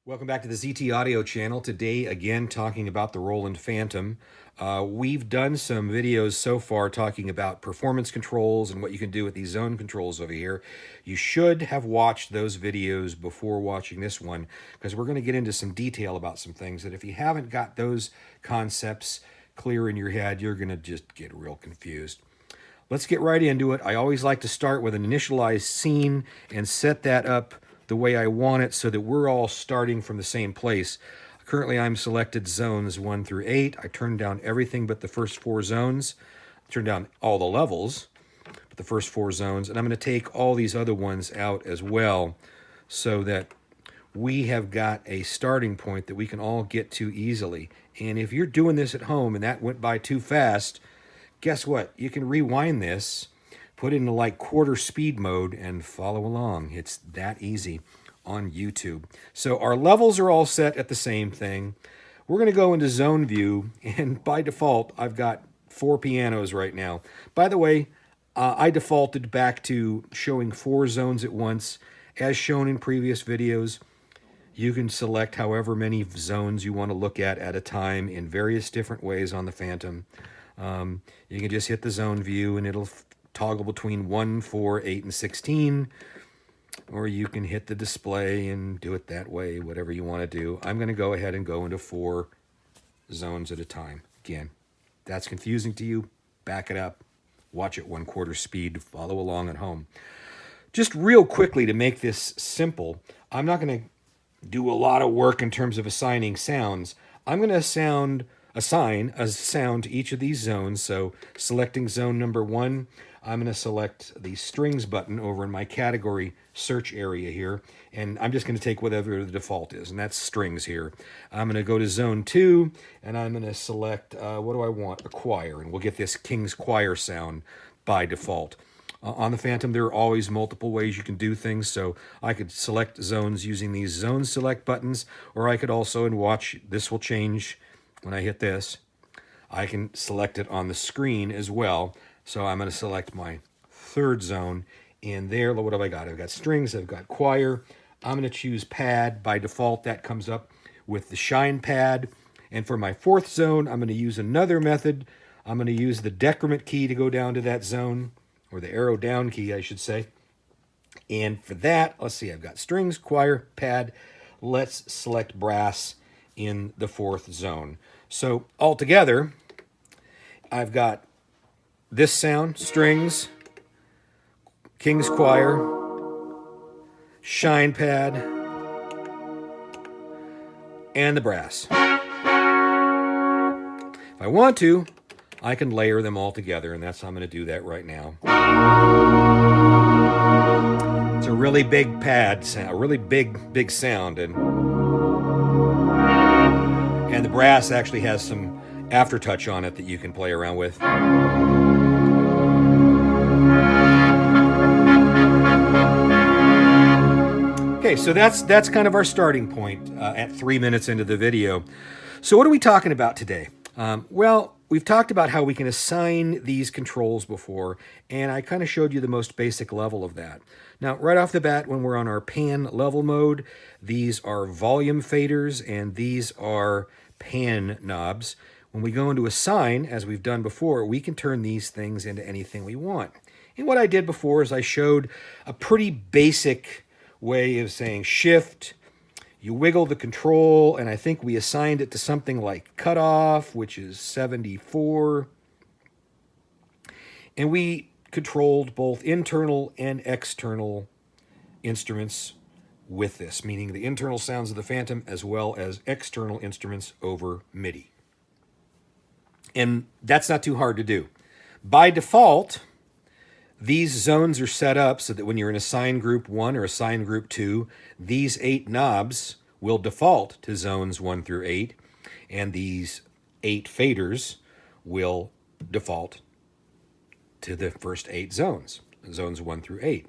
Welcome back to the ZT Audio channel. Today, again, talking about the Roland Fantom. We've done some videos so far talking about performance controls and what you can do with these zone controls over here. You should have watched those videos before watching this one, because we're going to get into some detail about some things that if you haven't got those concepts clear in your head, you're going to just get real confused. Let's get right into it. I always like to start with an initialized scene and set that up the way I want it so that we're all starting from the same place. Currently, I'm selected zones 1 through 8. I turned down everything but the first 4 zones. I turned down all the levels, but the first 4 zones. And I'm going to take all these other ones out as well so that we have got a starting point that we can all get to easily. And if you're doing this at home and that went by too fast, guess what? You can rewind this, put it into like quarter speed mode, and follow along. It's that easy on YouTube. So our levels are all set at the same thing. We're going to go into zone view, and by default, I've got 4 pianos right now. By the way, I defaulted back to showing 4 zones at once. As shown in previous videos, you can select however many zones you want to look at a time in various different ways on the Fantom. You can just hit the zone view and it'll toggle between 1, 4, 8, and 16, or you can hit the display and do it that way, whatever you want to do. I'm going to go ahead and go into 4 zones at a time. Again, that's confusing to you, back it up, watch it 1/4 speed, follow along at home. Just real quickly to make this simple, I'm not going to do a lot of work in terms of assigning sounds. I'm going to assign a sound to each of these zones. So selecting zone number 1, I'm going to select the strings button over in my category search area here. And I'm just going to take whatever the default is, and that's strings here. I'm going to go to zone 2, and I'm going to select, what do I want? A choir, and we'll get this King's Choir sound by default. On the Fantom, there are always multiple ways you can do things, so I could select zones using these zone select buttons, or I could also, and watch, this will change when I hit this, I can select it on the screen as well. So I'm going to select my 3rd zone, and there, what have I got? I've got strings, I've got choir. I'm going to choose pad. By default, that comes up with the shine pad. And for my 4th zone, I'm going to use another method. I'm going to use the decrement key to go down to that zone, or the arrow down key, I should say. And for that, let's see, I've got strings, choir, pad. Let's select brass in the 4th zone. So altogether, I've got this sound, strings, King's Choir, shine pad, and the brass. If I want to, I can layer them all together, and that's how I'm going to do that right now. It's a really big pad sound, a really big sound, and the brass actually has some aftertouch on it that you can play around with. Okay, so that's kind of our starting point at 3 minutes into the video. So what are we talking about today? Well, we've talked about how we can assign these controls before, and I kind of showed you the most basic level of that. Now, right off the bat, when we're on our pan level mode, these are volume faders, and these are pan knobs. When we go into assign, as we've done before, we can turn these things into anything we want. And what I did before is I showed a pretty basic way of saying shift. You wiggle the control, and I think we assigned it to something like cutoff, which is 74. And we controlled both internal and external instruments with this, meaning the internal sounds of the Fantom as well as external instruments over MIDI. And that's not too hard to do. By default, these zones are set up so that when you're in assign group 1 or assign group 2, these 8 knobs will default to zones 1 through 8, and these 8 faders will default to the first 8 zones, zones 1 through 8.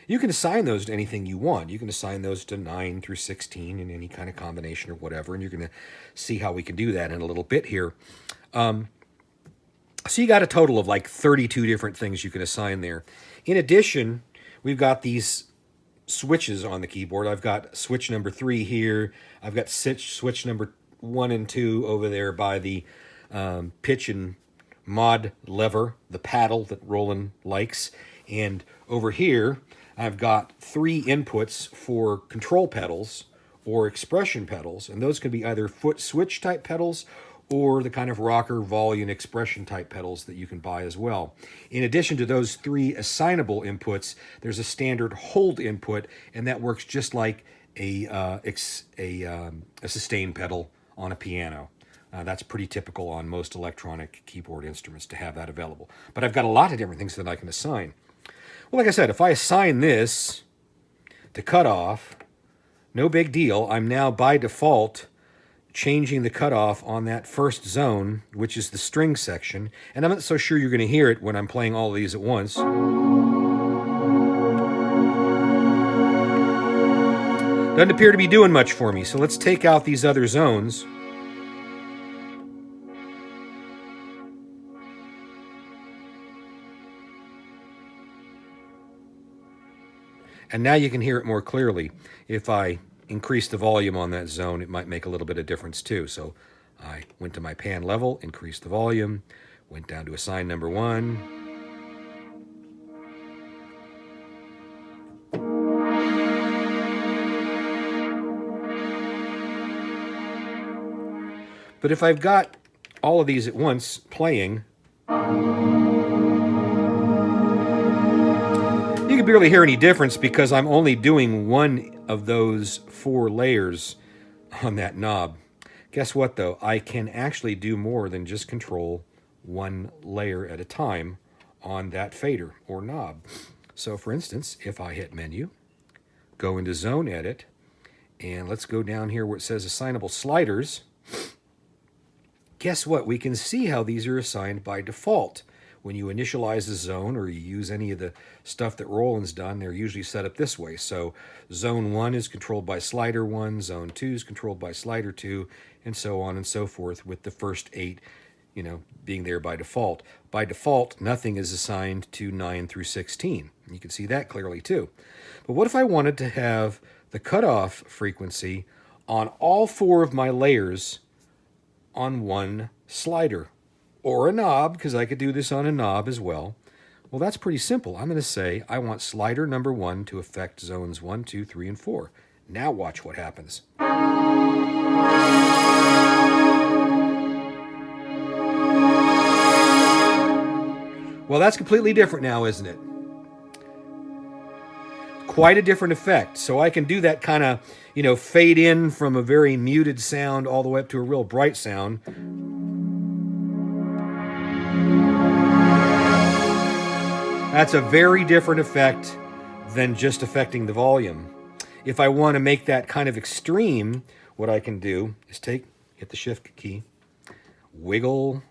You can assign those to anything you want. You can assign those to 9 through 16 in any kind of combination or whatever, and you're going to see how we can do that in a little bit here. So you got a total of like 32 different things you can assign there. In addition, we've got these switches on the keyboard. I've got switch number 3 here. I've got switch number 1 and 2 over there by the pitch and mod lever, the paddle that Roland likes. And over here, I've got 3 inputs for control pedals or expression pedals. And those can be either foot switch type pedals or the kind of rocker, volume, expression type pedals that you can buy as well. In addition to those 3 assignable inputs, there's a standard hold input, and that works just like a sustain pedal on a piano. That's pretty typical on most electronic keyboard instruments to have that available. But I've got a lot of different things that I can assign. Well, like I said, if I assign this to cutoff, no big deal. I'm now by default changing the cutoff on that first zone, which is the string section. And I'm not so sure you're going to hear it when I'm playing all of these at once. Doesn't appear to be doing much for me, so let's take out these other zones. And now you can hear it more clearly. If I increase the volume on that zone, it might make a little bit of difference too. So I went to my pan level, increased the volume, went down to assign number 1. But if I've got all of these at once playing, you can barely hear any difference because I'm only doing one of those 4 layers on that knob. Guess what though? I can actually do more than just control one layer at a time on that fader or knob. So for instance, if I hit menu, go into zone edit, and let's go down here where it says assignable sliders. Guess what? We can see how these are assigned by default. When you initialize the zone or you use any of the stuff that Roland's done, they're usually set up this way. So zone 1 is controlled by slider 1, zone 2 is controlled by slider 2, and so on and so forth, with the first 8, being there by default. By default, nothing is assigned to 9 through 16. You can see that clearly too. But what if I wanted to have the cutoff frequency on all 4 of my layers on one slider? Or a knob, because I could do this on a knob as well. Well, that's pretty simple. I'm going to say I want slider number 1 to affect zones 1, 2, 3, and 4. Now watch what happens. Well, that's completely different now, isn't it? Quite a different effect. So I can do that kind of, fade in from a very muted sound all the way up to a real bright sound. That's a very different effect than just affecting the volume. If I want to make that kind of extreme, what I can do is hit the shift key, wiggle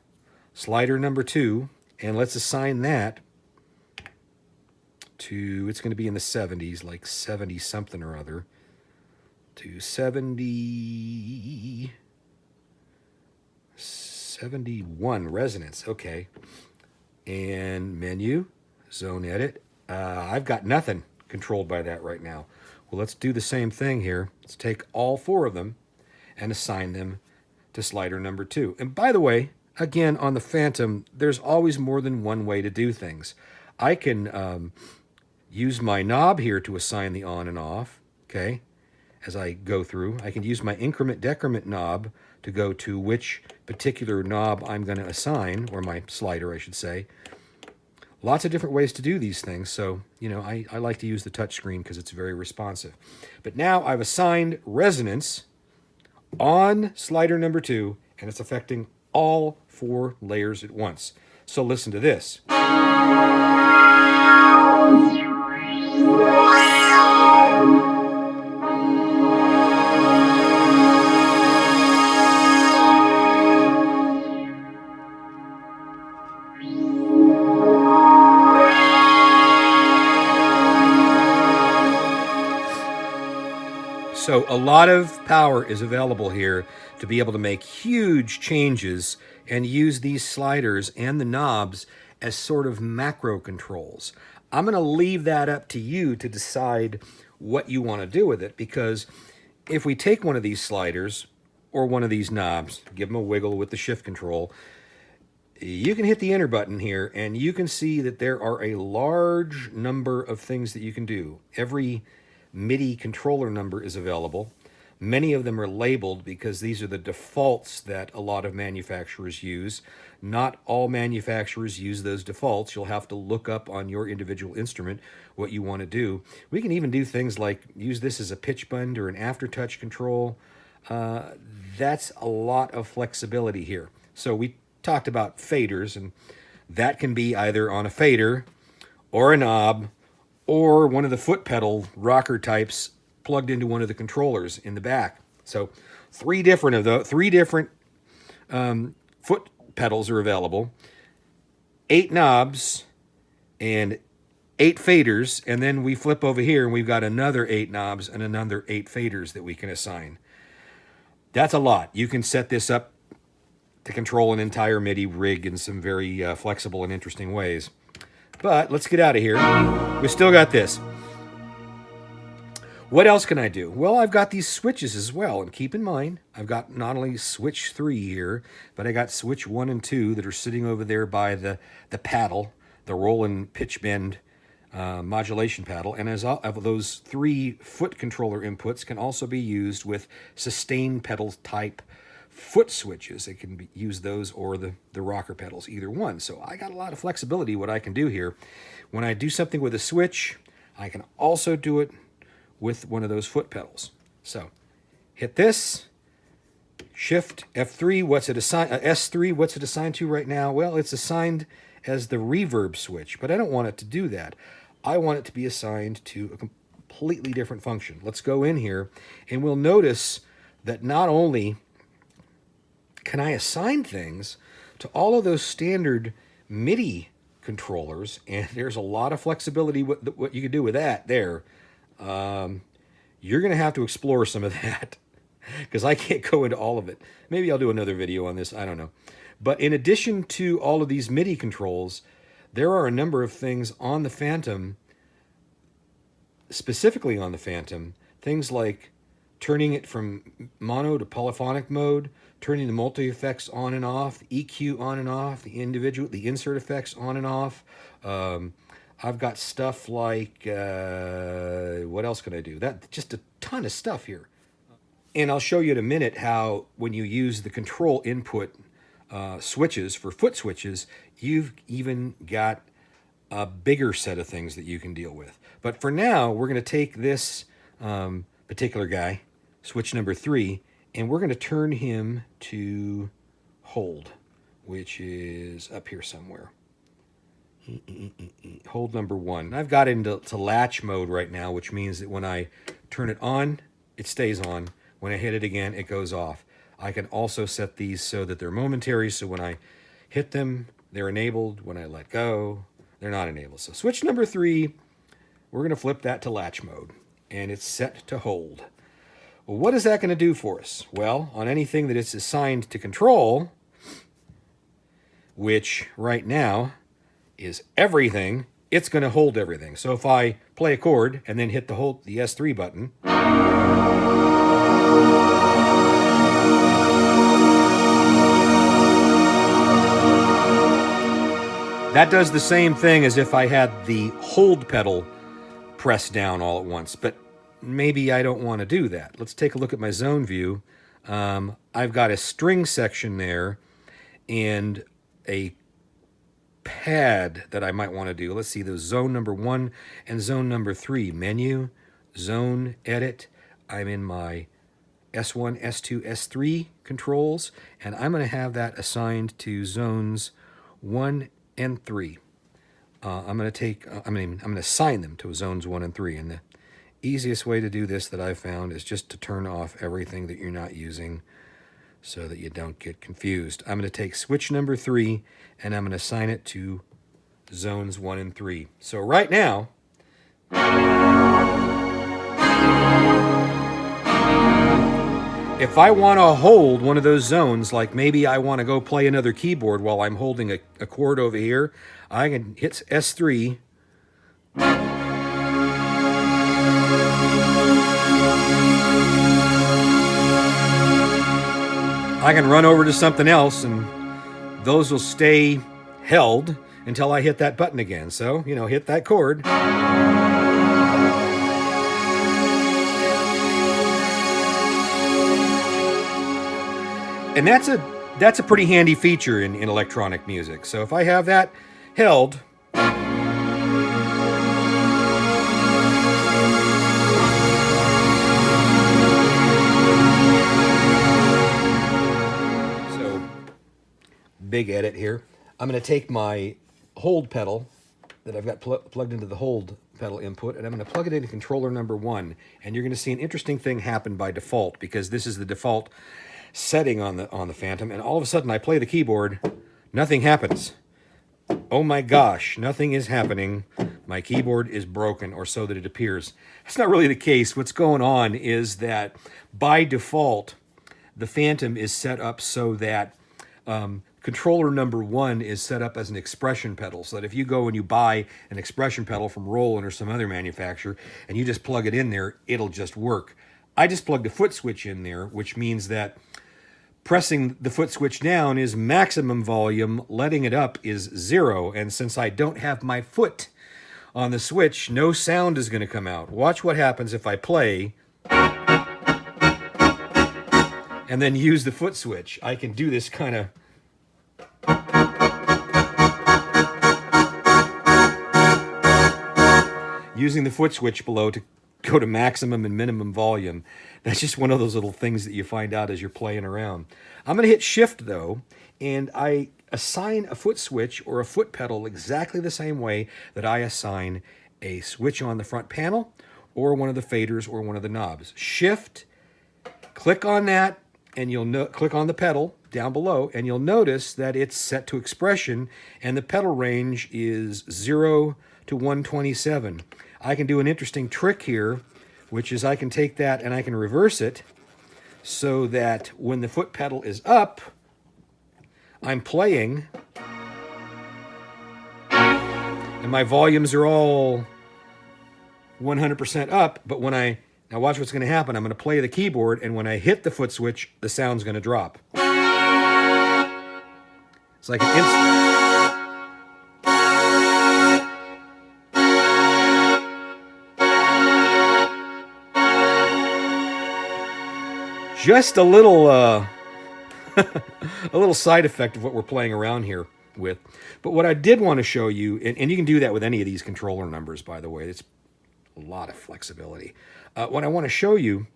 slider number 2, and let's assign that to, it's going to be in the 70s, like 70 something or other, to 71 resonance. Okay. And menu, zone edit. I've got nothing controlled by that right now. Well, let's do the same thing here. Let's take all 4 of them and assign them to slider number 2. And by the way, again, on the Fantom, there's always more than one way to do things. I can use my knob here to assign the on and off, okay, as I go through. I can use my increment-decrement knob to go to which particular knob I'm going to assign, or my slider, I should say. Lots of different ways to do these things, so, I like to use the touch screen because it's very responsive. But now I've assigned resonance on slider number 2, and it's affecting all 4 layers at once. So listen to this. So a lot of power is available here to be able to make huge changes and use these sliders and the knobs as sort of macro controls. I'm going to leave that up to you to decide what you want to do with it, because if we take one of these sliders or one of these knobs, give them a wiggle with the shift control, you can hit the enter button here and you can see that there are a large number of things that you can do. Every MIDI controller number is available. Many of them are labeled because these are the defaults that a lot of manufacturers use. Not all manufacturers use those defaults. You'll have to look up on your individual instrument what you want to do. We can even do things like use this as a pitch bend or an aftertouch control. That's a lot of flexibility here. So we talked about faders, and that can be either on a fader or a knob or one of the foot pedal rocker types plugged into one of the controllers in the back. So three different foot pedals are available, 8 knobs and 8 faders, and then we flip over here and we've got another 8 knobs and another 8 faders that we can assign. That's a lot. You can set this up to control an entire MIDI rig in some very flexible and interesting ways. But let's get out of here. We still got this. What else can I do? Well, I've got these switches as well. And keep in mind, I've got not only switch 3 here, but I got switch 1 and 2 that are sitting over there by the paddle, the Roland pitch bend modulation paddle. And as those 3 foot controller inputs can also be used with sustain pedal type foot switches. It can use those or the rocker pedals, either one. So I got a lot of flexibility what I can do here. When I do something with a switch, I can also do it with one of those foot pedals. So hit this, shift F3, what's it assigned, S3, what's it assigned to right now? Well, it's assigned as the reverb switch, but I don't want it to do that. I want it to be assigned to a completely different function. Let's go in here and we'll notice that not only can I assign things to all of those standard MIDI controllers, and there's a lot of flexibility what you can do with that there. You're going to have to explore some of that because I can't go into all of it. Maybe I'll do another video on this. I don't know. But in addition to all of these MIDI controls, there are a number of things on the Fantom, specifically on the Fantom, things like turning it from mono to polyphonic mode, turning the multi-effects on and off, the EQ on and off, the insert effects on and off. I've got stuff like, what else can I do? Just a ton of stuff here. And I'll show you in a minute how when you use the control input switches for foot switches, you've even got a bigger set of things that you can deal with. But for now, we're going to take this particular guy, switch number 3, and we're going to turn him to hold, which is up here somewhere. Hold number 1. I've got into latch mode right now, which means that when I turn it on, it stays on. When I hit it again, it goes off. I can also set these so that they're momentary, so when I hit them, they're enabled. When I let go, they're not enabled. So switch number 3, we're going to flip that to latch mode, and it's set to hold. Well, what is that going to do for us? Well, on anything that it's assigned to control, which right now is everything, it's going to hold everything. So if I play a chord and then hit the S3 button, that does the same thing as if I had the hold pedal pressed down all at once, but maybe I don't want to do that. Let's take a look at my zone view. I've got a string section there and a pad that I might want to do. Let's see, the zone number 1 and zone number 3. Menu, zone, edit. I'm in my S1, S2, S3 controls, and I'm going to have that assigned to zones 1 and 3. I'm going to assign them to zones 1 and 3, and the easiest way to do this that I've found is just to turn off everything that you're not using so that you don't get confused. I'm going to take switch number 3 and I'm going to assign it to zones 1 and 3. So right now, if I want to hold one of those zones, like maybe I want to go play another keyboard while I'm holding a chord over here, I can hit S3, I can run over to something else and those will stay held until I hit that button again. So, you know, hit that chord. And that's a pretty handy feature in electronic music. So if I have that held, so big edit here. I'm going to take my hold pedal that I've got plugged into the hold pedal input, and I'm going to plug it into controller number 1. And you're going to see an interesting thing happen by default, because this is the default setting on the Fantom, and all of a sudden I play the keyboard, nothing happens. Oh my gosh, nothing is happening. My keyboard is broken, or so that it appears. That's not really the case. What's going on is that by default, the Fantom is set up so that controller number 1 is set up as an expression pedal, so that if you go and you buy an expression pedal from Roland or some other manufacturer and you just plug it in there, it'll just work. I just plugged a foot switch in there, which means that pressing the foot switch down is maximum volume, letting it up is 0, and since I don't have my foot on the switch, no sound is going to come out. Watch what happens if I play and then use the foot switch. I can do this kind of using the foot switch below to go to maximum and minimum volume. That's just one of those little things that you find out as you're playing around. I'm going to hit shift though, and I assign a foot switch or a foot pedal exactly the same way that I assign a switch on the front panel or one of the faders or one of the knobs. Shift, click on that, and you'll click on the pedal down below, and you'll notice that it's set to expression, and the pedal range is 0 to 127. I can do an interesting trick here, which is I can take that and I can reverse it so that when the foot pedal is up, I'm playing and my volumes are all 100% up, but when now watch what's going to happen. I'm going to play the keyboard, and when I hit the foot switch, the sound's going to drop. It's like an instant. Just a little a little side effect of what we're playing around here with. But what I did want to show you, and you can do that with any of these controller numbers, by the way. It's a lot of flexibility. What I want to show you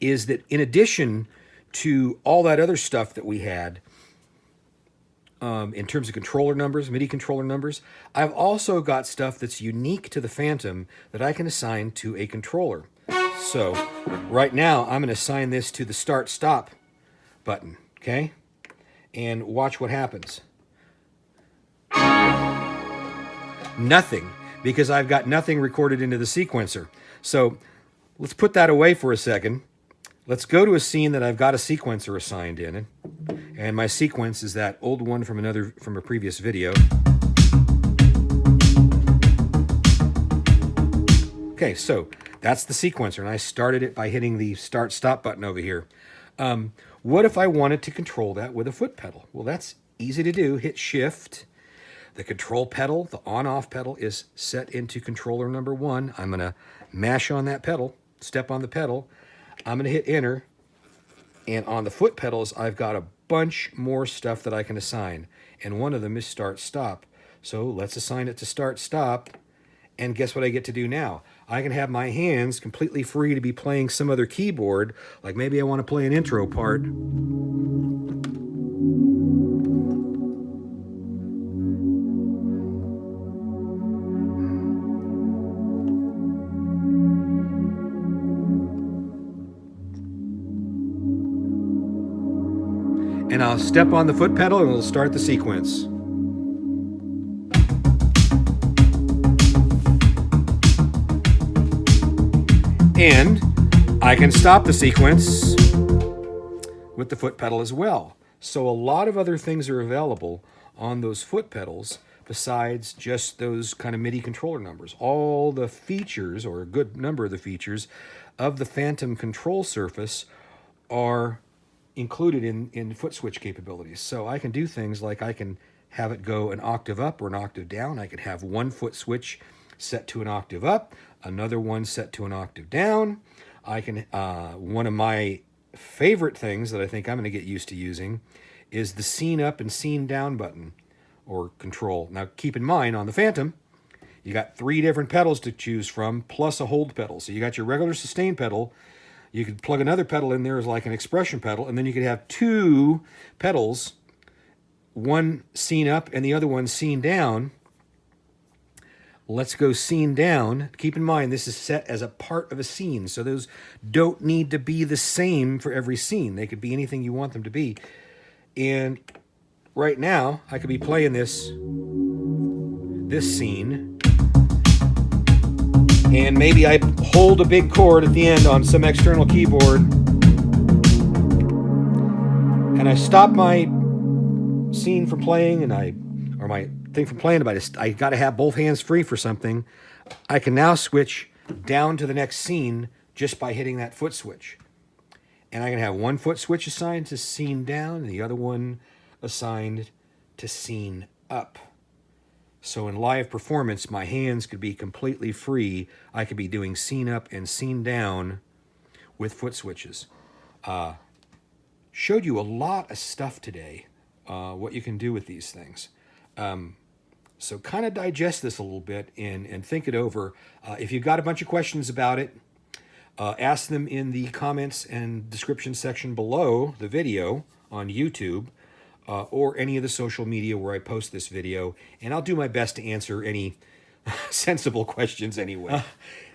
is that in addition to all that other stuff that we had in terms of controller numbers, MIDI controller numbers, I've also got stuff that's unique to the Fantom that I can assign to a controller. So right now I'm going to assign this to the start-stop button, okay? And watch what happens. Nothing, because I've got nothing recorded into the sequencer. So let's put that away for a second. Let's go to a scene that I've got a sequencer assigned in. And my sequence is that old one from a previous video. Okay, so that's the sequencer, and I started it by hitting the start-stop button over here. What if I wanted to control that with a foot pedal? Well, that's easy to do. Hit shift. The control pedal, the on-off pedal, is set into controller number 1. I'm going to mash on that pedal, step on the pedal. I'm going to hit enter. And on the foot pedals, I've got a bunch more stuff that I can assign. And one of them is start-stop. So let's assign it to start-stop. And guess what I get to do now? I can have my hands completely free to be playing some other keyboard. Like maybe I want to play an intro part. And I'll step on the foot pedal and it'll start the sequence. And I can stop the sequence with the foot pedal as well. So a lot of other things are available on those foot pedals besides just those kind of MIDI controller numbers. All the features, or a good number of the features, of the Fantom control surface are included in foot switch capabilities. So I can do things like I can have it go an octave up or an octave down. I could have one foot switch set to an octave up, another one set to an octave down. I can, one of my favorite things that I think I'm going to get used to using is the scene up and scene down button or control. Now keep in mind on the Fantom, you got 3 different pedals to choose from plus a hold pedal. So you got your regular sustain pedal. You could plug another pedal in there as like an expression pedal, and then you could have 2 pedals, one scene up and the other one scene down. Let's go scene down. Keep in mind, this is set as a part of a scene, so those don't need to be the same for every scene. They could be anything you want them to be. And right now, I could be playing this scene, and maybe I hold a big chord at the end on some external keyboard, and I stop my scene from playing, or my thing from playing, but I got to have both hands free for something. I can now switch down to the next scene just by hitting that foot switch. And I can have one foot switch assigned to scene down and the other one assigned to scene up. So in live performance, my hands could be completely free. I could be doing scene up and scene down with foot switches. Showed you a lot of stuff today, what you can do with these things. So kind of digest this a little bit and think it over. If you've got a bunch of questions about it, ask them in the comments and description section below the video on YouTube or any of the social media where I post this video, and I'll do my best to answer any sensible questions anyway.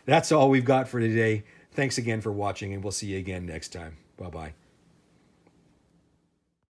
That's all we've got for today. Thanks again for watching, and we'll see you again next time. Bye-bye.